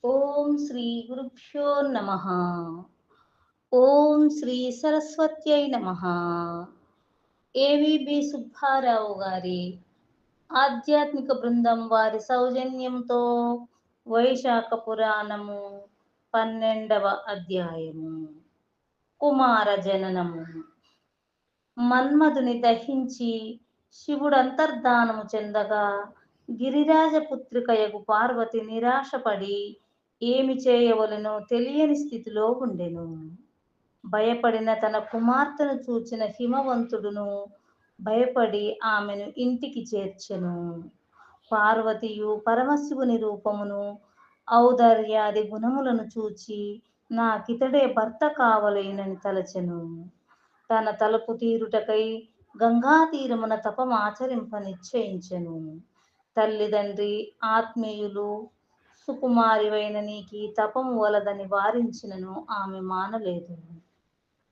ఓం శ్రీ గురుభ్యో నమః. ఓం శ్రీ సరస్వత్యై నమః. ఏవిబి సుబ్బారావు గారి ఆధ్యాత్మిక బృందం వారి సౌజన్యంతో వైశాఖ పురాణము 12వ అధ్యాయము కుమార జననము. మన్మధుని దహించి శివుడంతర్ధానము చెందగా గిరిరాజపుత్రికయగు పార్వతి నిరాశపడి ఏమి చేయవలెనో తెలియని స్థితిలో ఉండెను. భయపడిన తన కుమార్తెను చూచిన హిమవంతుడును భయపడి ఆమెను ఇంటికి చేర్చెను. పార్వతియు పరమశివుని రూపమును ఔదార్యాది గుణములను చూచి నాకితడే భర్త కావలేనని తలచెను. తన తలపు తీరుటకై గంగా తీరమున తపమాచరింప నిశ్చయించెను. తల్లిదండ్రి ఆత్మీయులు సుకుమారివైన నీకి తపము వలదని వారించినను ఆమె మానలేదు.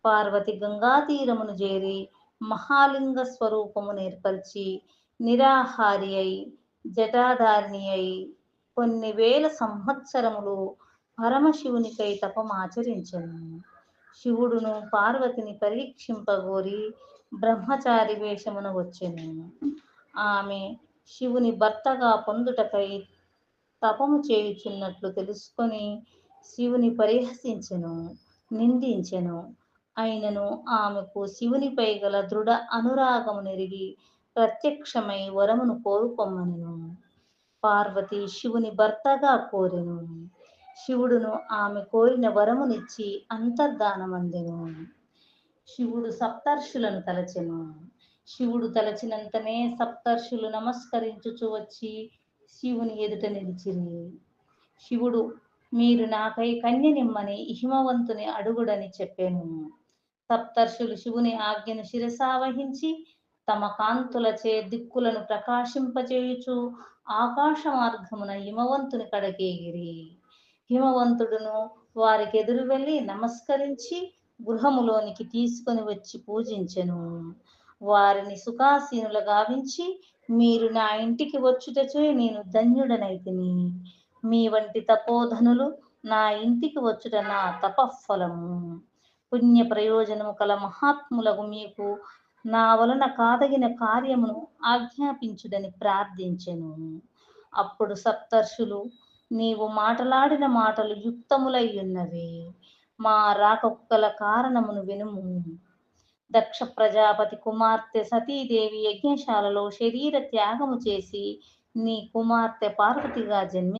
పార్వతి గంగా తీరమును చేరి మహాలింగ స్వరూపము నేర్పరిచి నిరాహారి అయి జటాధారిణి అయి కొన్ని వేల సంవత్సరములు పరమశివునికై తపమాచరించెను. శివుడును పార్వతిని పరీక్షింపగోరి బ్రహ్మచారి వేషమున వచ్చెను. ఆమె శివుని భర్తగా పొందుటకై తపము చేయుచున్నట్లు తెలుసుకొని శివుని పరిహసించెను, నిందించెను. అయినను ఆమెకు శివునిపై గల దృఢ అనురాగము నెరిగి ప్రత్యక్షమై వరమును కోరుకొమ్మనెను. పార్వతి శివుని భర్తగా కోరెను. శివుడును ఆమె కోరిన వరమునిచ్చి అంతర్ధానమందెను. శివుడు సప్తర్షులను తలచెను. శివుడు తలచినంతనే సప్తర్షులు నమస్కరించుచు వచ్చి శివుని ఎదుట నిలిచిరి. శివుడు మీరు నాకై కన్యనిమ్మని హిమవంతుని అడుగుడని చెప్పాను. సప్తర్షులు శివుని ఆజ్ఞను శిరసావహించి తమ కాంతులచే దిక్కులను ప్రకాశింపచేయుచు ఆకాశ మార్గమున హిమవంతుని కడకేగిరి. హిమవంతుడును వారికి ఎదురు వెళ్ళి నమస్కరించి గృహములోనికి తీసుకొని వచ్చి పూజించెను. వారిని సుఖాసీనుల గావించి మీరు నా ఇంటికి వచ్చుటచే నేను ధన్యుడనైతిని. మీ వంటి తపోధనులు నా ఇంటికి వచ్చుట నా తపఫలము. పుణ్య ప్రయోజనము కల మహాత్ములకు మీకు నా వలన కాదగిన కార్యమును ఆజ్ఞాపించుడని ప్రార్థించెను. అప్పుడు సప్తర్షులు నీవు మాటలాడిన మాటలు యుక్తములయ్యున్నవి. మా రాకకు గల కారణమును వినుము. దక్ష ప్రజాపతి కుమార్తె సతీదేవి యజ్ఞశాలలో శరీర త్యాగము చేసి నీ కుమార్తె పార్వతిగా జన్మి